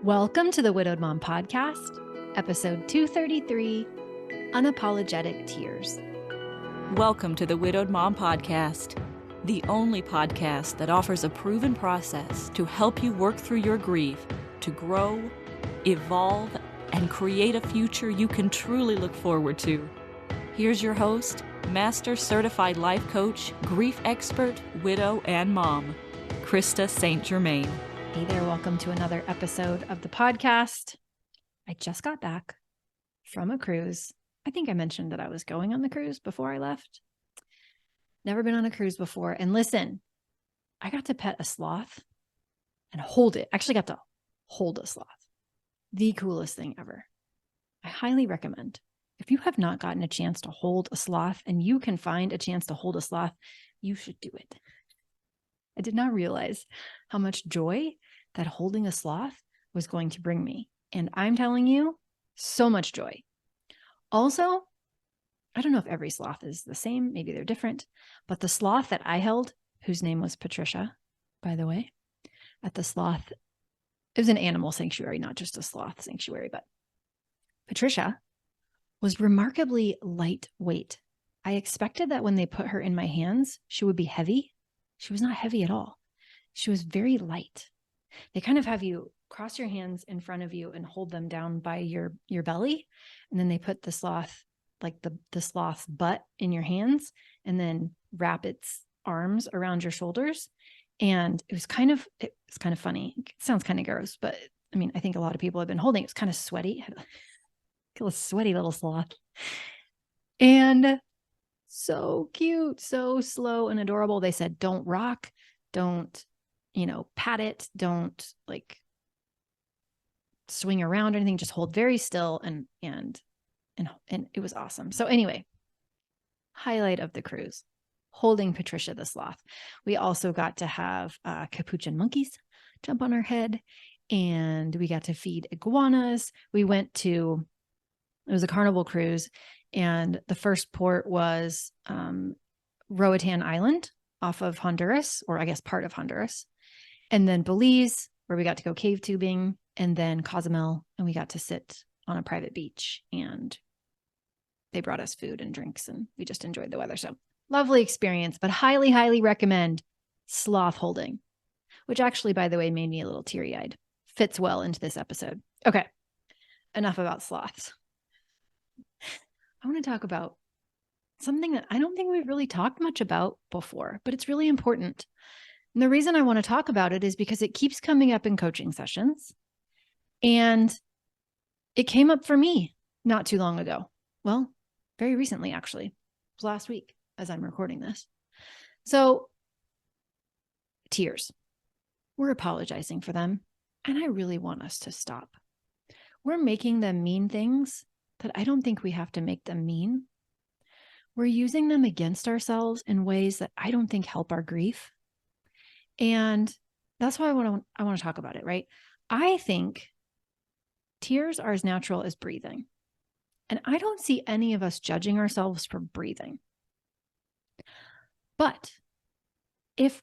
Welcome to the Widowed Mom Podcast, episode 233, Unapologetic Tears. Welcome to the Widowed Mom Podcast, the only podcast that offers a proven process to help you work through your grief, to grow, evolve, and create a future you can truly look forward to. Here's your host, Master Certified Life Coach, grief expert, widow, and mom, Krista St-Germain. Hey there, welcome to another episode of the podcast. I just got back from a cruise. I think I mentioned that I was going on the cruise before I left. Never been on a cruise before. And listen, I got to pet a sloth and hold it. Actually got to hold a sloth. The coolest thing ever. I highly recommend. If you have not gotten a chance to hold a sloth and you can find a chance to hold a sloth, you should do it. I did not realize how much joy that holding a sloth was going to bring me. And I'm telling you, so much joy. Also, I don't know if every sloth is the same. Maybe they're different. But the sloth that I held, whose name was Patricia, by the way, at the sloth, it was an animal sanctuary, not just a sloth sanctuary, but Patricia was remarkably lightweight. I expected that when they put her in my hands, she would be heavy. She was not heavy at all. She was very light. They kind of have you cross your hands in front of you and hold them down by your belly. And then they put the sloth, like the sloth's butt in your hands, and then wrap its arms around your shoulders. And it's kind of funny. It sounds kind of gross, but I mean, I think a lot of people have been holding it. It's kind of sweaty. A sweaty little sloth. And so cute, so slow and adorable. They said, don't rock, don't, pat it, don't like swing around or anything, just hold very still. And it was awesome. So anyway, highlight of the cruise, holding Patricia the sloth. We also got to have capuchin monkeys jump on our head, and we got to feed iguanas. It was a carnival cruise. And the first port was Roatan Island off of Honduras, or I guess part of Honduras. And then Belize, where we got to go cave tubing. And then Cozumel, and we got to sit on a private beach. And they brought us food and drinks, and we just enjoyed the weather. So lovely experience, but highly, highly recommend sloth holding, which actually, by the way, made me a little teary-eyed. Fits well into this episode. Okay, enough about sloths. I want to talk about something that I don't think we've really talked much about before, but it's really important. And the reason I want to talk about it is because it keeps coming up in coaching sessions. And it came up for me not too long ago. Well, very recently, actually. It was last week as I'm recording this. So, tears. We're apologizing for them. And I really want us to stop. We're making them mean things that I don't think we have to make them mean. We're using them against ourselves in ways that I don't think help our grief. And that's why I want to talk about it, right? I think tears are as natural as breathing. And I don't see any of us judging ourselves for breathing. But if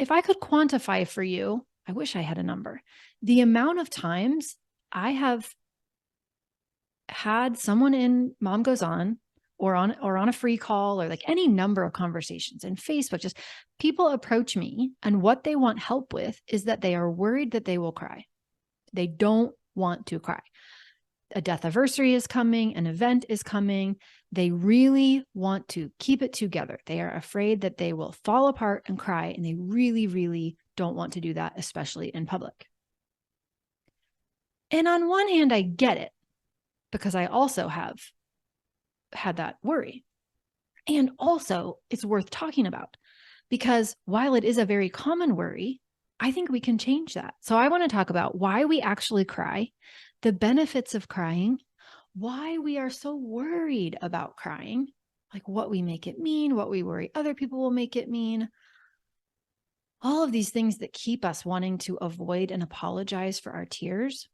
I could quantify for you, I wish I had a number, the amount of times I have had someone in Mom Goes On or on a free call, or like any number of conversations in Facebook, just people approach me, and what they want help with is that they are worried that they will cry. They don't want to cry. A death anniversary is coming, an event is coming. They really want to keep it together. They are afraid that they will fall apart and cry, and they really, really don't want to do that, especially in public. And on one hand, I get it, because I also have had that worry. And also, it's worth talking about, because while it is a very common worry, I think we can change that. So I want to talk about why we actually cry, the benefits of crying, why we are so worried about crying, like what we make it mean, what we worry other people will make it mean, all of these things that keep us wanting to avoid and apologize for our tears,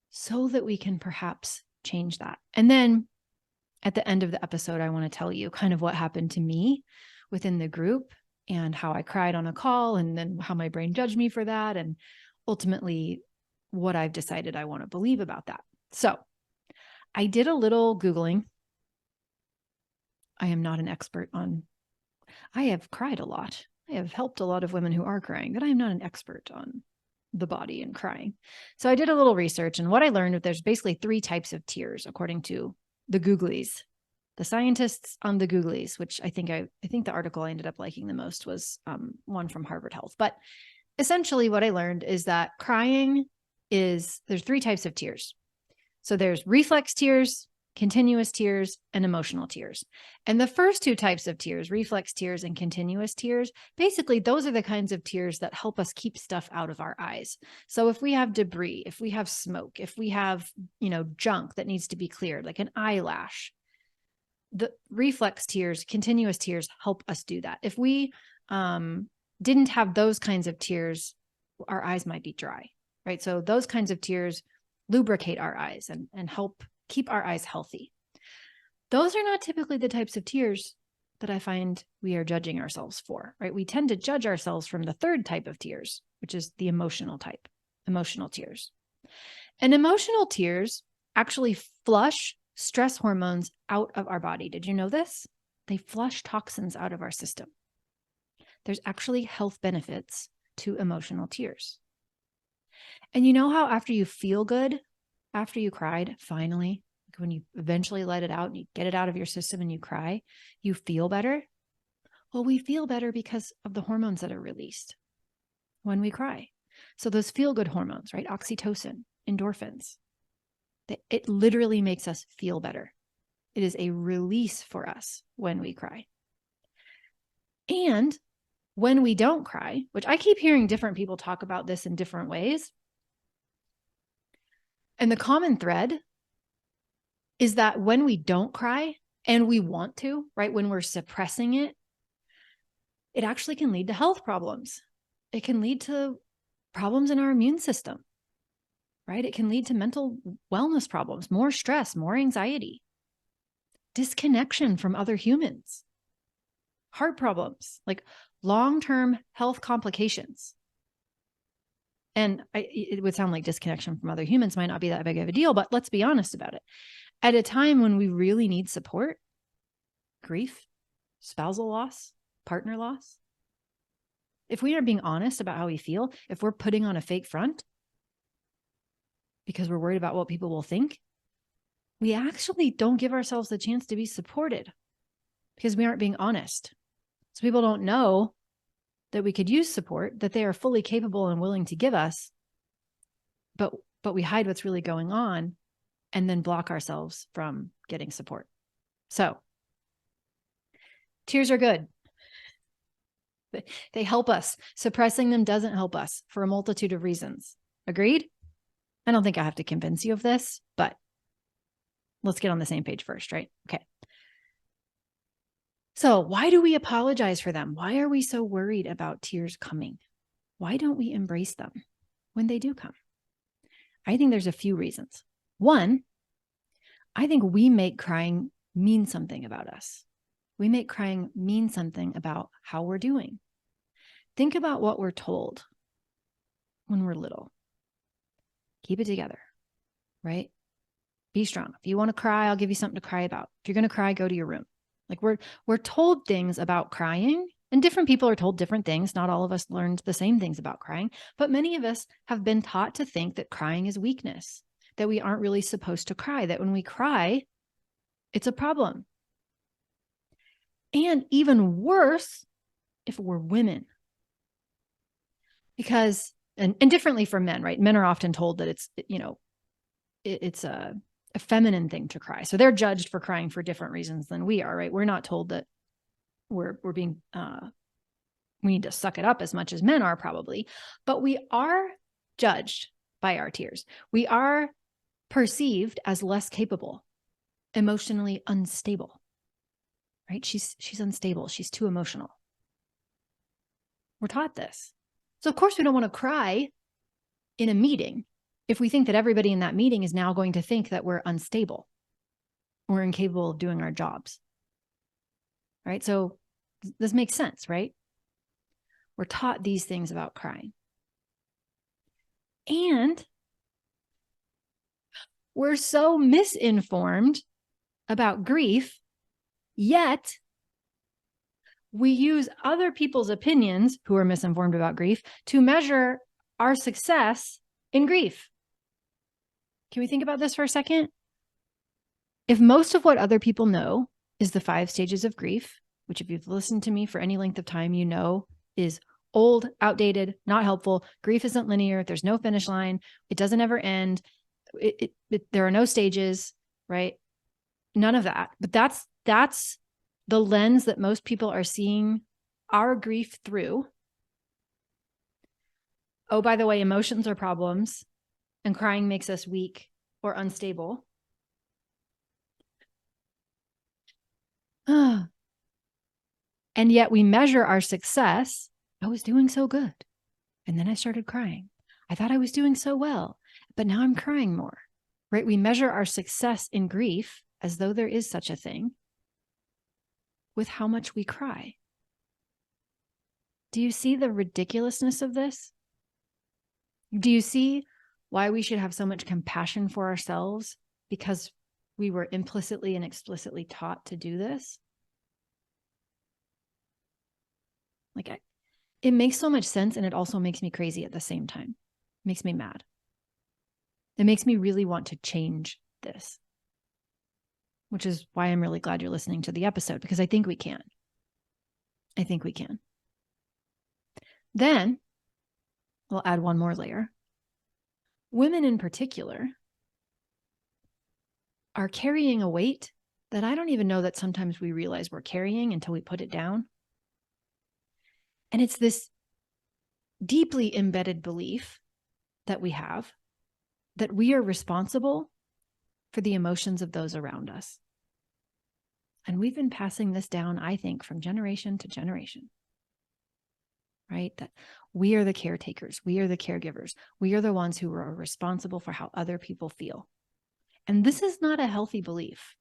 so that we can perhaps change that. And then at the end of the episode, I want to tell you kind of what happened to me within the group, and how I cried on a call, and then how my brain judged me for that. And ultimately what I've decided I want to believe about that. So I did a little Googling. I am not an expert on, I have cried a lot. I have helped a lot of women who are crying, but I am not an expert on the body and crying. So I did a little research, and what I learned is there's basically 3 types of tears, according to the Googlies, the scientists on the Googlies, which I think the article I ended up liking the most was one from Harvard Health. But essentially what I learned is that crying there's 3 types of tears. So there's reflex tears, continuous tears, and emotional tears. And the first 2 types of tears, reflex tears and continuous tears, basically those are the kinds of tears that help us keep stuff out of our eyes. So if we have debris, if we have smoke, if we have, junk that needs to be cleared, like an eyelash, the reflex tears, continuous tears help us do that. If we didn't have those kinds of tears, our eyes might be dry, right? So those kinds of tears lubricate our eyes and help keep our eyes healthy. Those are not typically the types of tears that I find we are judging ourselves for, right? We tend to judge ourselves from the 3rd type of tears, which is the emotional type, emotional tears. And emotional tears actually flush stress hormones out of our body. Did you know this? They flush toxins out of our system. There's actually health benefits to emotional tears. And you know how after you feel good, after you cried, finally, when you eventually let it out and you get it out of your system and you cry, you feel better? Well, we feel better because of the hormones that are released when we cry. So those feel-good hormones, right? Oxytocin, endorphins, it literally makes us feel better. It is a release for us when we cry. And when we don't cry, which I keep hearing different people talk about this in different ways, and the common thread is that when we don't cry and we want to, right, when we're suppressing it, it actually can lead to health problems. It can lead to problems in our immune system, right? It can lead to mental wellness problems, more stress, more anxiety, disconnection from other humans, heart problems, like long-term health complications. And it would sound like disconnection from other humans might not be that big of a deal, but let's be honest about it. At a time when we really need support, grief, spousal loss, partner loss, if we aren't being honest about how we feel, if we're putting on a fake front because we're worried about what people will think, we actually don't give ourselves the chance to be supported because we aren't being honest. So people don't know that we could use support, that they are fully capable and willing to give us, but we hide what's really going on and then block ourselves from getting support. So tears are good. They help us. Suppressing them doesn't help us for a multitude of reasons. Agreed? I don't think I have to convince you of this, but let's get on the same page first, right? Okay. So why do we apologize for them? Why are we so worried about tears coming? Why don't we embrace them when they do come? I think there's a few reasons. One, I think we make crying mean something about us. We make crying mean something about how we're doing. Think about what we're told when we're little. Keep it together, right? Be strong. If you want to cry, I'll give you something to cry about. If you're going to cry, go to your room. Like we're told things about crying, and different people are told different things. Not all of us learned the same things about crying, but many of us have been taught to think that crying is weakness, that we aren't really supposed to cry, that when we cry, it's a problem. And even worse, if we're women. Because, and differently from men, right? Men are often told that it's a feminine thing to cry. So they're judged for crying for different reasons than we are, right? We're not told that we're being, we need to suck it up as much as men are probably, but we are judged by our tears. We are perceived as less capable, emotionally unstable, right? She's unstable. She's too emotional. We're taught this. So of course we don't want to cry in a meeting if we think that everybody in that meeting is now going to think that we're unstable or incapable of doing our jobs, right? So this makes sense, right? We're taught these things about crying. And We're so misinformed about grief, yet we use other people's opinions who are misinformed about grief to measure our success in grief. Can we think about this for a second? If most of what other people know is the 5 stages of grief, which if you've listened to me for any length of time, you know is old, outdated, not helpful. Grief isn't linear. There's no finish line. It doesn't ever end. There are no stages, right? None of that. But that's the lens that most people are seeing our grief through. Oh, by the way, emotions are problems, and crying makes us weak or unstable. And yet we measure our success. I was doing so good. And then I started crying. I thought I was doing so well, but now I'm crying more, right? We measure our success in grief as though there is such a thing with how much we cry. Do you see the ridiculousness of this? Do you see why we should have so much compassion for ourselves because we were implicitly and explicitly taught to do this? Like, it makes so much sense, and it also makes me crazy at the same time. It makes me mad. It makes me really want to change this, which is why I'm really glad you're listening to the episode, because I think we can. I think we can. Then we'll add one more layer. Women in particular are carrying a weight that I don't even know that sometimes we realize we're carrying until we put it down. And it's this deeply embedded belief that we have that we are responsible for the emotions of those around us. And we've been passing this down, I think, from generation to generation, right? That we are the caretakers. We are the caregivers. We are the ones who are responsible for how other people feel. And this is not a healthy belief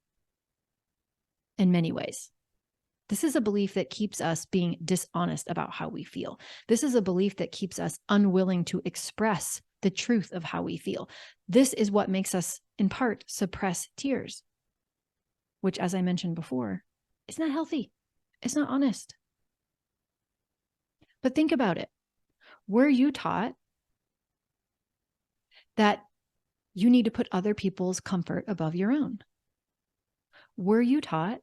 in many ways. This is a belief that keeps us being dishonest about how we feel. This is a belief that keeps us unwilling to express the truth of how we feel. This is what makes us, in part, suppress tears, which, as I mentioned before, is not healthy. It's not honest. But think about it. Were you taught that you need to put other people's comfort above your own? Were you taught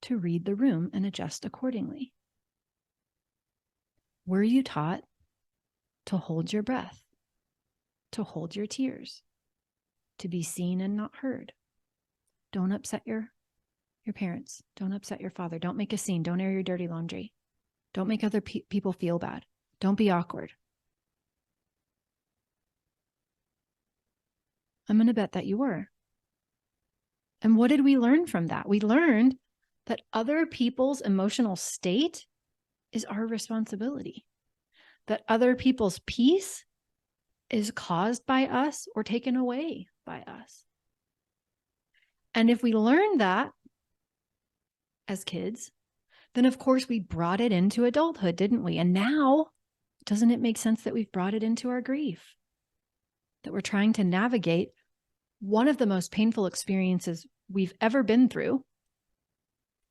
to read the room and adjust accordingly? Were you taught to hold your breath, to hold your tears, to be seen and not heard? Don't upset your parents. Don't upset your father. Don't make a scene. Don't air your dirty laundry. Don't make other people feel bad. Don't be awkward. I'm going to bet that you were. And what did we learn from that? We learned that other people's emotional state is our responsibility. That other people's peace is caused by us or taken away by us. And if we learned that as kids, then of course we brought it into adulthood, didn't we? And now, doesn't it make sense that we've brought it into our grief? That we're trying to navigate one of the most painful experiences we've ever been through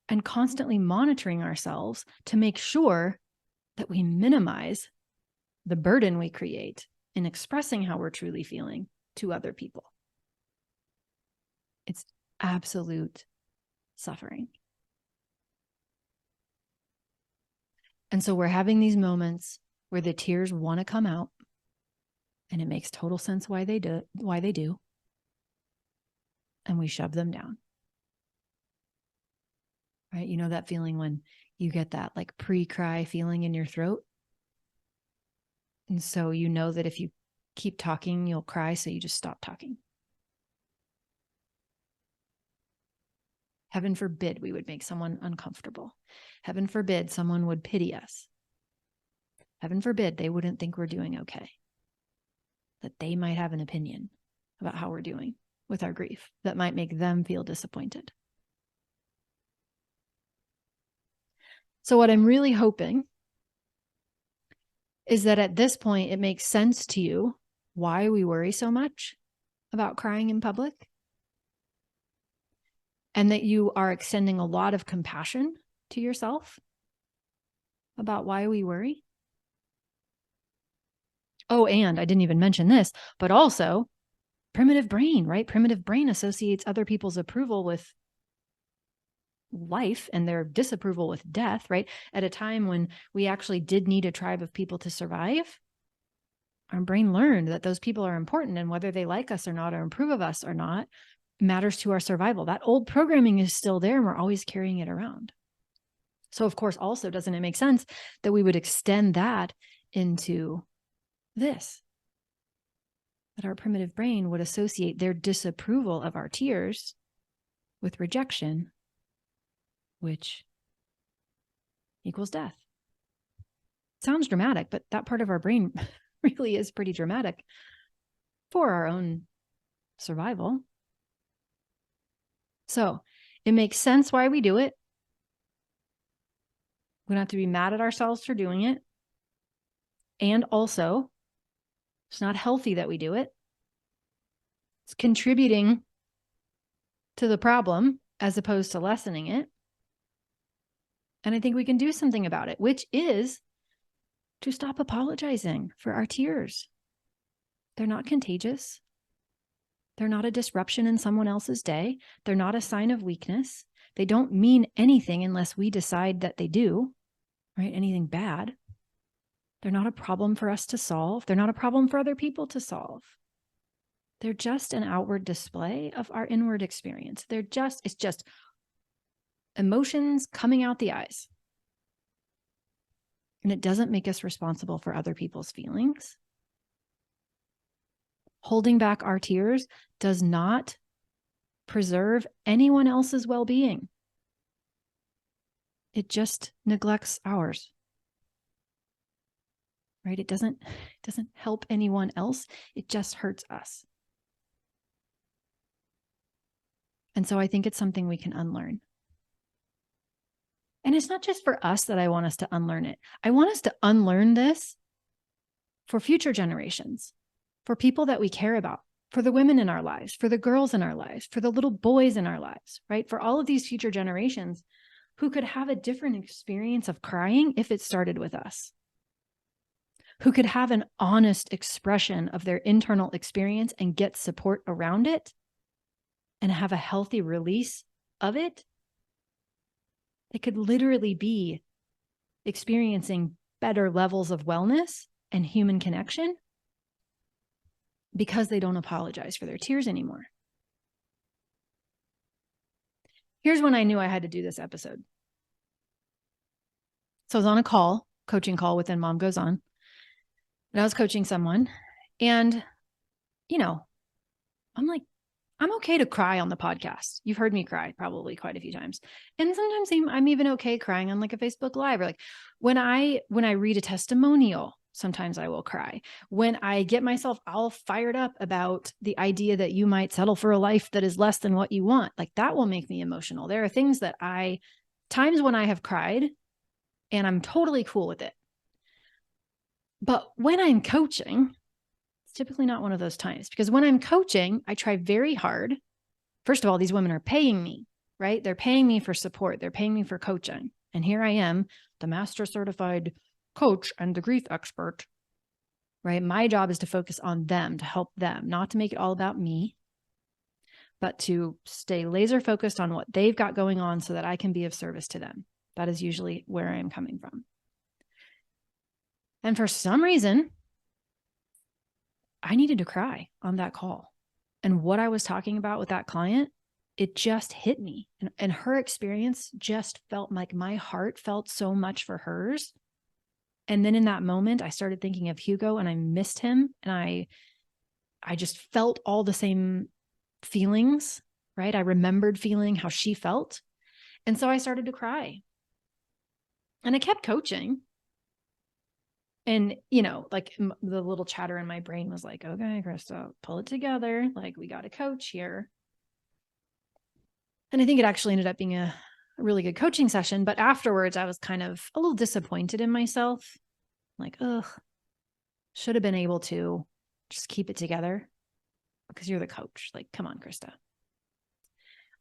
and constantly monitoring ourselves to make sure that we minimize the burden we create in expressing how we're truly feeling to other people. It's absolute suffering. And so we're having these moments where the tears want to come out, and it makes total sense why they do. And we shove them down. Right? You know that feeling when you get that like pre-cry feeling in your throat? And so you know that if you keep talking, you'll cry, so you just stop talking. Heaven forbid we would make someone uncomfortable. Heaven forbid someone would pity us. Heaven forbid they wouldn't think we're doing okay. That they might have an opinion about how we're doing with our grief that might make them feel disappointed. So what I'm really hoping is that at this point, it makes sense to you why we worry so much about crying in public, and that you are extending a lot of compassion to yourself about why we worry. Oh, and I didn't even mention this, but also primitive brain, right? Primitive brain associates other people's approval with life and their disapproval with death, right? At a time when we actually did need a tribe of people to survive, our brain learned that those people are important, and whether they like us or not, or approve of us or not, matters to our survival. That old programming is still there, and we're always carrying it around. So, of course, also, doesn't it make sense that we would extend that into this? That our primitive brain would associate their disapproval of our tears with rejection, which equals death. Sounds dramatic, but that part of our brain really is pretty dramatic for our own survival. So it makes sense why we do it. We don't have to be mad at ourselves for doing it. And also, it's not healthy that we do it. It's contributing to the problem as opposed to lessening it. And I think we can do something about it, which is to stop apologizing for our tears. They're not contagious. They're not a disruption in someone else's day. They're not a sign of weakness. They don't mean anything unless we decide that they do, right? Anything bad. They're not a problem for us to solve. They're not a problem for other people to solve. They're just an outward display of our inward experience. It's just emotions coming out the eyes. And it doesn't make us responsible for other people's feelings. Holding back our tears does not preserve anyone else's well-being. It just neglects ours. Right? It doesn't help anyone else. It just hurts us. And so I think it's something we can unlearn. And it's not just for us that I want us to unlearn it. I want us to unlearn this for future generations, for people that we care about, for the women in our lives, for the girls in our lives, for the little boys in our lives, right? For all of these future generations who could have a different experience of crying if it started with us, who could have an honest expression of their internal experience and get support around it and have a healthy release of it. They could literally be experiencing better levels of wellness and human connection because they don't apologize for their tears anymore. Here's when I knew I had to do this episode. So I was on a coaching call within Mom Goes On. And I was coaching someone, and, I'm like, I'm okay to cry on the podcast. You've heard me cry probably quite a few times. And sometimes I'm even okay crying on like a Facebook Live, or like when I read a testimonial, sometimes I will cry. When I get myself all fired up about the idea that you might settle for a life that is less than what you want, like that will make me emotional. There are things that times when I have cried and I'm totally cool with it. But when I'm coaching, it's typically not one of those times, because when I'm coaching, I try very hard. First of all, these women are paying me, right? They're paying me for support. They're paying me for coaching. And here I am, the master certified coach and the grief expert, right? My job is to focus on them, to help them, not to make it all about me, but to stay laser focused on what they've got going on so that I can be of service to them. That is usually where I am coming from. And for some reason, I needed to cry on that call. And what I was talking about with that client, it just hit me. And her experience just felt like my heart felt so much for hers. And then in that moment, I started thinking of Hugo, and I missed him. And I just felt all the same feelings, right? I remembered feeling how she felt. And so I started to cry. And I kept coaching. And, like the little chatter in my brain was like, okay, Krista, pull it together. Like, we got a coach here. And I think it actually ended up being a really good coaching session. But afterwards, I was kind of a little disappointed in myself. Like, should have been able to just keep it together. because you're the coach. Like, come on, Krista.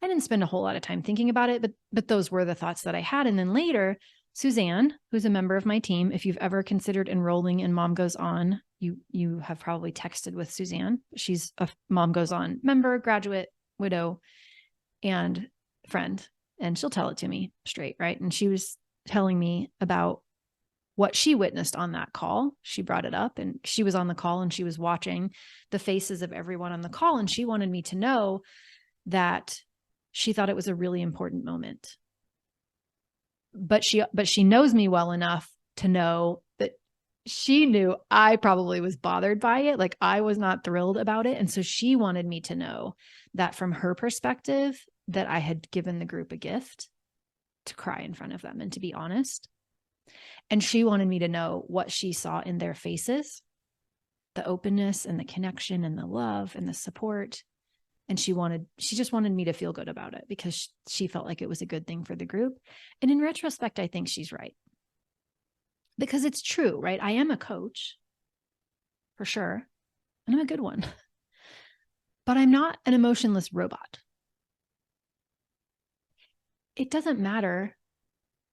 I didn't spend a whole lot of time thinking about it, but those were the thoughts that I had. And then later, Suzanne, who's a member of my team, if you've ever considered enrolling in Mom Goes On, you have probably texted with Suzanne. She's a Mom Goes On member, graduate, widow, and friend. And she'll tell it to me straight, right? And she was telling me about what she witnessed on that call. She brought it up, and she was on the call and she was watching the faces of everyone on the call. And she wanted me to know that she thought it was a really important moment. But she knows me well enough to know that she knew I probably was bothered by it. Like, I was not thrilled about it. And so she wanted me to know that from her perspective, that I had given the group a gift to cry in front of them and to be honest. And she wanted me to know what she saw in their faces, the openness and the connection and the love and the support. And she just wanted me to feel good about it because she felt like it was a good thing for the group. And in retrospect, I think she's right. Because it's true, right? I am a coach, for sure. And I'm a good one. But I'm not an emotionless robot. It doesn't matter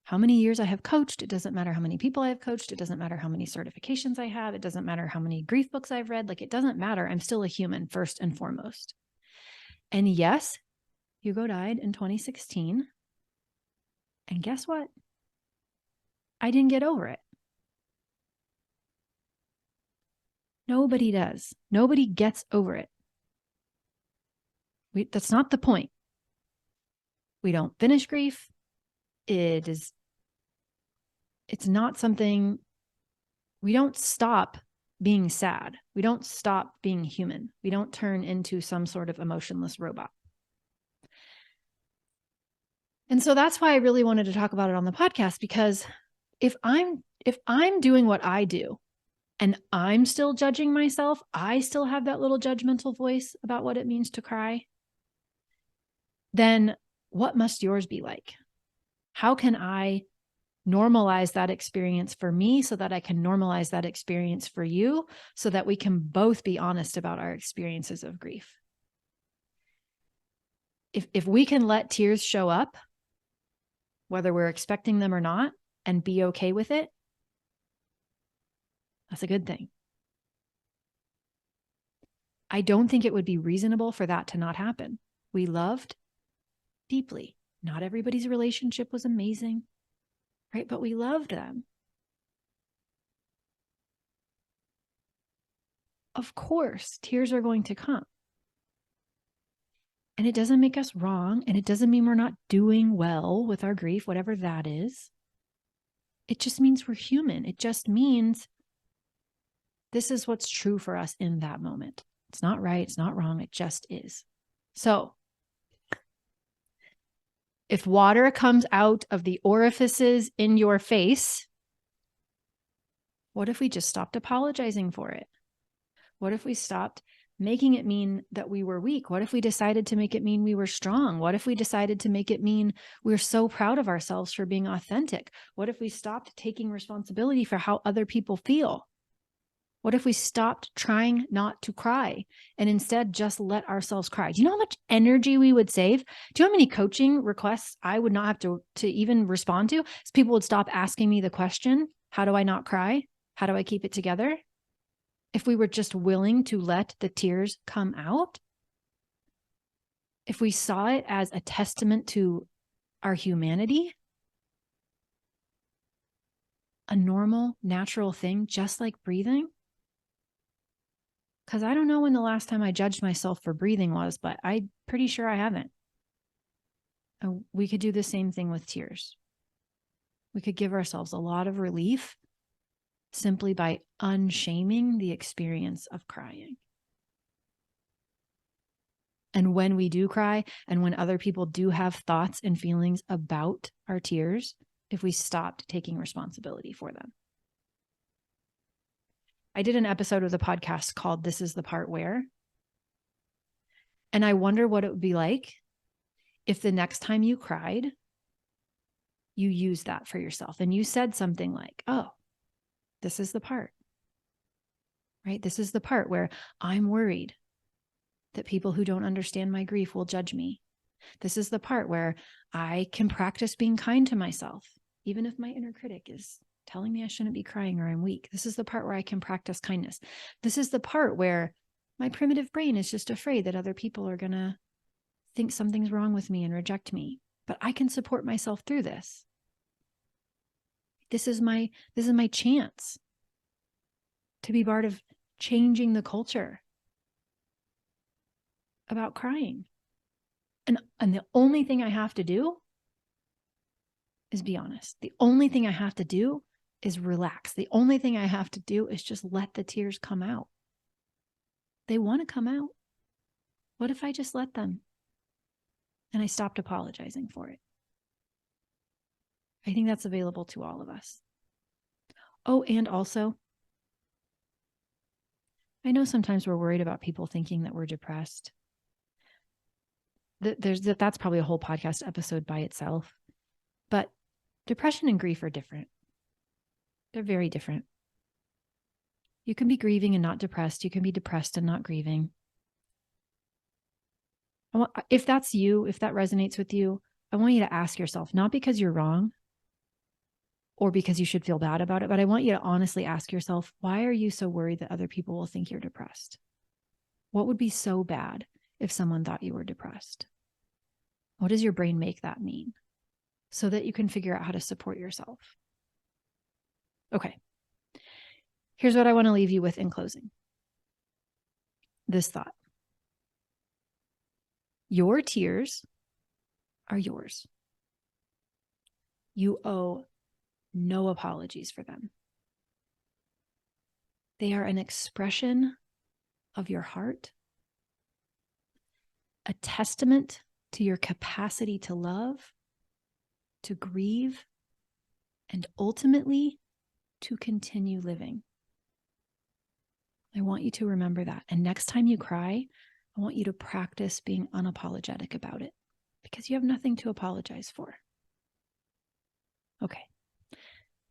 how many years I have coached. It doesn't matter how many people I have coached. It doesn't matter how many certifications I have. It doesn't matter how many grief books I've read. Like, it doesn't matter. I'm still a human first and foremost. And yes, Hugo died in 2016. And guess what? I didn't get over it. Nobody does. Nobody gets over it. That's not the point. We don't finish grief. It's not something, we don't stop being sad. We don't stop being human. We don't turn into some sort of emotionless robot. And so that's why I really wanted to talk about it on the podcast, because if I'm doing what I do and I'm still judging myself, I still have that little judgmental voice about what it means to cry, then what must yours be like? How can I normalize that experience for me so that I can normalize that experience for you so that we can both be honest about our experiences of grief? If we can let tears show up, whether we're expecting them or not, and be okay with it, that's a good thing. I don't think it would be reasonable for that to not happen. We loved deeply. Not everybody's relationship was amazing, right? But we loved them. Of course, tears are going to come. And it doesn't make us wrong. And it doesn't mean we're not doing well with our grief, whatever that is. It just means we're human. It just means this is what's true for us in that moment. It's not right. It's not wrong. It just is. So if water comes out of the orifices in your face, what if we just stopped apologizing for it? What if we stopped making it mean that we were weak? What if we decided to make it mean we were strong? What if we decided to make it mean we're so proud of ourselves for being authentic? What if we stopped taking responsibility for how other people feel? What if we stopped trying not to cry and instead just let ourselves cry? Do you know how much energy we would save? Do you know how many coaching requests I would not have to even respond to? So people would stop asking me the question, how do I not cry? How do I keep it together? If we were just willing to let the tears come out, if we saw it as a testament to our humanity, a normal, natural thing, just like breathing. Because I don't know when the last time I judged myself for breathing was, but I'm pretty sure I haven't. We could do the same thing with tears. We could give ourselves a lot of relief simply by unshaming the experience of crying. And when we do cry, and when other people do have thoughts and feelings about our tears, if we stopped taking responsibility for them. I did an episode of the podcast called This Is the Part Where. And I wonder what it would be like if the next time you cried, you used that for yourself and you said something like, oh, this is the part, right? This is the part where I'm worried that people who don't understand my grief will judge me. This is the part where I can practice being kind to myself, even if my inner critic is telling me I shouldn't be crying or I'm weak. This is the part where I can practice kindness. This is the part where my primitive brain is just afraid that other people are going to think something's wrong with me and reject me. But I can support myself through this. This is my chance to be part of changing the culture about crying. And the only thing I have to do is be honest. The only thing I have to do is relax. The only thing I have to do is just let the tears come out. They want to come out. What if I just let them? And I stopped apologizing for it. I think that's available to all of us. Oh, and also, I know sometimes we're worried about people thinking that we're depressed. That's probably a whole podcast episode by itself. But depression and grief are different. They're very different. You can be grieving and not depressed. You can be depressed and not grieving. If that's you, if that resonates with you, I want you to ask yourself, not because you're wrong or because you should feel bad about it, but I want you to honestly ask yourself, why are you so worried that other people will think you're depressed? What would be so bad if someone thought you were depressed? What does your brain make that mean? So that you can figure out how to support yourself. Okay. Here's what I want to leave you with in closing. This thought. Your tears are yours. You owe no apologies for them. They are an expression of your heart, a testament to your capacity to love, to grieve, and ultimately to continue living. I want you to remember that. And next time you cry, I want you to practice being unapologetic about it because you have nothing to apologize for. Okay.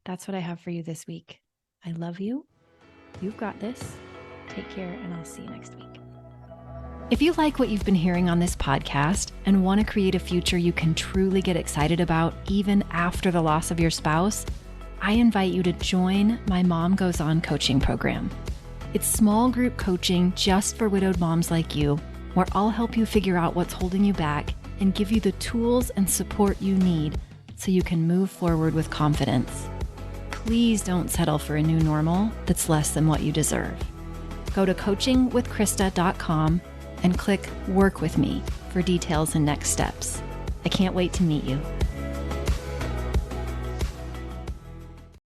That's what I have for you this week. I love you. You've got this. Take care, and I'll see you next week. If you like what you've been hearing on this podcast and want to create a future you can truly get excited about even after the loss of your spouse, I invite you to join my Mom Goes On coaching program. It's small group coaching just for widowed moms like you, where I'll help you figure out what's holding you back and give you the tools and support you need so you can move forward with confidence. Please don't settle for a new normal that's less than what you deserve. Go to coachingwithkrista.com and click Work With Me for details and next steps. I can't wait to meet you.